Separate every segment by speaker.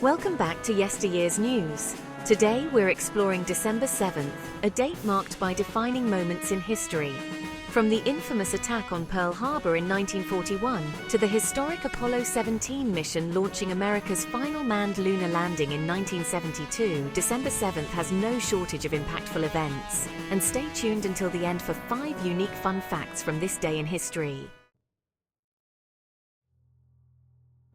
Speaker 1: Welcome back to Yesteryears News. Today we're exploring December 7th, a date marked by defining moments in history. From the infamous attack on Pearl Harbor in 1941 to the historic Apollo 17 mission launching America's final manned lunar landing in 1972, December 7th has no shortage of impactful events. And stay tuned until the end for 5 unique fun facts from this day in history.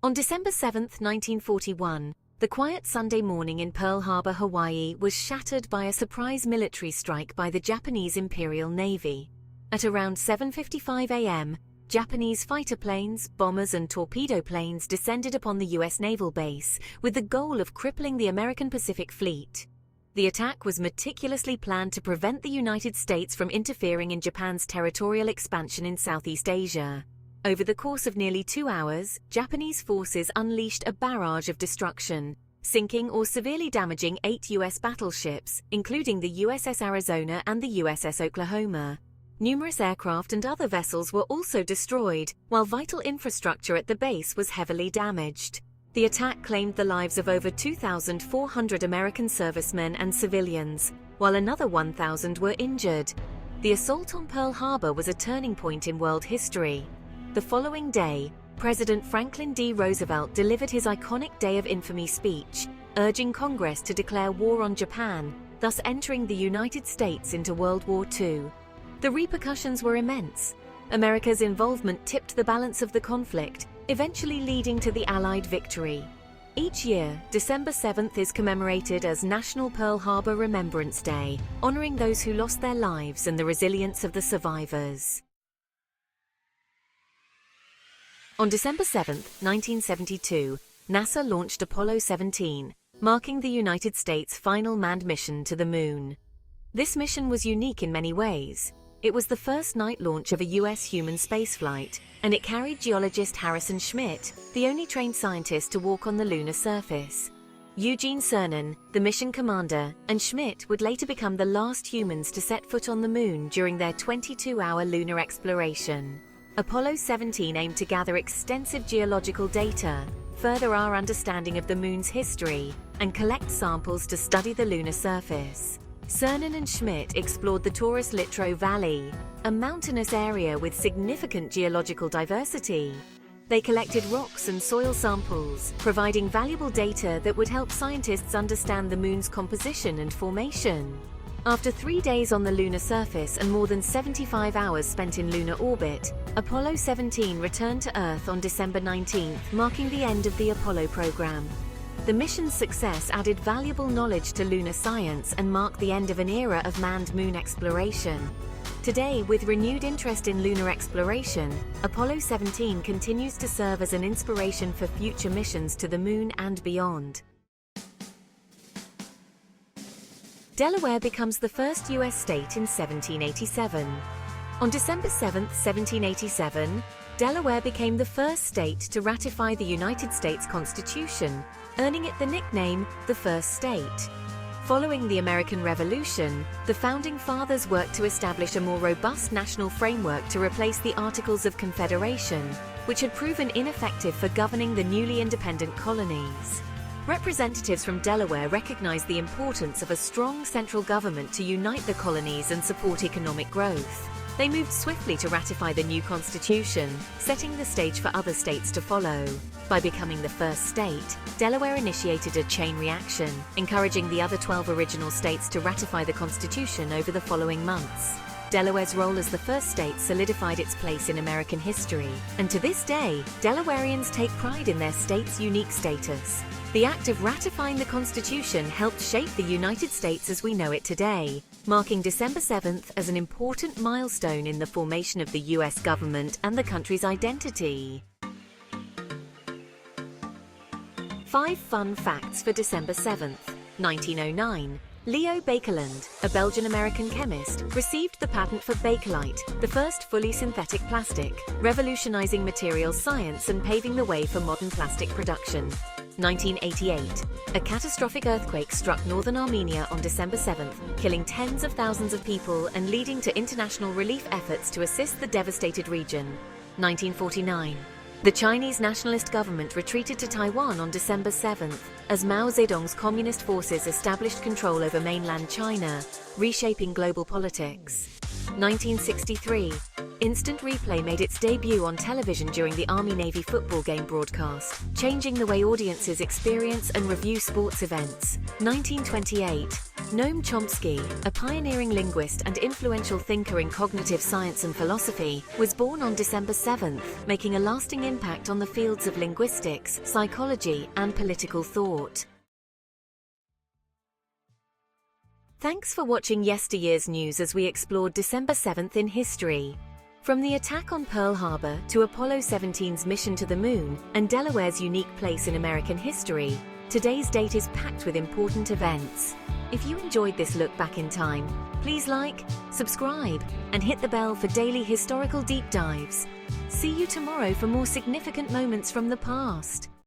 Speaker 1: On December 7, 1941, the quiet Sunday morning in Pearl Harbor, Hawaii was shattered by a surprise military strike by the Japanese Imperial Navy. At around 7:55 a.m., Japanese fighter planes, bombers and torpedo planes descended upon the U.S. naval base with the goal of crippling the American Pacific Fleet. The attack was meticulously planned to prevent the United States from interfering in Japan's territorial expansion in Southeast Asia. Over the course of nearly 2 hours, Japanese forces unleashed a barrage of destruction, sinking or severely damaging 8 U.S. battleships, including the USS Arizona and the USS Oklahoma. Numerous aircraft and other vessels were also destroyed, while vital infrastructure at the base was heavily damaged. The attack claimed the lives of over 2,400 American servicemen and civilians, while another 1,000 were injured. The assault on Pearl Harbor was a turning point in world history. The following day, President Franklin D. Roosevelt delivered his iconic Day of Infamy speech, urging Congress to declare war on Japan, thus entering the United States into World War II. The repercussions were immense. America's involvement tipped the balance of the conflict, eventually leading to the Allied victory. Each year, December 7th is commemorated as National Pearl Harbor Remembrance Day, honoring those who lost their lives and the resilience of the survivors. On December 7, 1972, NASA launched Apollo 17, marking the United States' final manned mission to the Moon. This mission was unique in many ways. It was the first night launch of a U.S. human spaceflight, and it carried geologist Harrison Schmitt, the only trained scientist to walk on the lunar surface. Eugene Cernan, the mission commander, and Schmitt would later become the last humans to set foot on the Moon during their 22-hour lunar exploration. Apollo 17 aimed to gather extensive geological data, further our understanding of the Moon's history, and collect samples to study the lunar surface. Cernan and Schmitt explored the Taurus Littrow Valley, a mountainous area with significant geological diversity. They collected rocks and soil samples, providing valuable data that would help scientists understand the Moon's composition and formation. After 3 days on the lunar surface and more than 75 hours spent in lunar orbit, Apollo 17 returned to Earth on December 19, marking the end of the Apollo program. The mission's success added valuable knowledge to lunar science and marked the end of an era of manned moon exploration. Today, with renewed interest in lunar exploration, Apollo 17 continues to serve as an inspiration for future missions to the Moon and beyond. Delaware becomes the first U.S. state in 1787. On December 7, 1787, Delaware became the first state to ratify the United States Constitution, earning it the nickname the First State. Following the American Revolution, the Founding Fathers worked to establish a more robust national framework to replace the Articles of Confederation, which had proven ineffective for governing the newly independent colonies. Representatives from Delaware recognized the importance of a strong central government to unite the colonies and support economic growth. They moved swiftly to ratify the new constitution, setting the stage for other states to follow. By becoming the first state, Delaware initiated a chain reaction, encouraging the other 12 original states to ratify the constitution over the following months. Delaware's role as the first state solidified its place in American history, and to this day, Delawareans take pride in their state's unique status. The act of ratifying the Constitution helped shape the United States as we know it today, marking December 7th as an important milestone in the formation of the U.S. government and the country's identity. 5 fun facts for December 7th, 1909. Leo Baekeland, a Belgian-American chemist, received the patent for Bakelite, the first fully synthetic plastic, revolutionizing materials science and paving the way for modern plastic production. 1988. A catastrophic earthquake struck northern Armenia on December 7th, killing tens of thousands of people and leading to international relief efforts to assist the devastated region. 1949. The Chinese nationalist government retreated to Taiwan on December 7th, as Mao Zedong's communist forces established control over mainland China, reshaping global politics. 1963. Instant replay made its debut on television during the Army-Navy football game broadcast, changing the way audiences experience and review sports events. 1928. Noam Chomsky, a pioneering linguist and influential thinker in cognitive science and philosophy, was born on December 7th, making a lasting impact on the fields of linguistics, psychology, and political thought. Thanks for watching Yesteryears News as we explored December 7th in history. From the attack on Pearl Harbor to Apollo 17's mission to the Moon and Delaware's unique place in American history, today's date is packed with important events. If you enjoyed this look back in time, please like, subscribe, and hit the bell for daily historical deep dives. See you tomorrow for more significant moments from the past.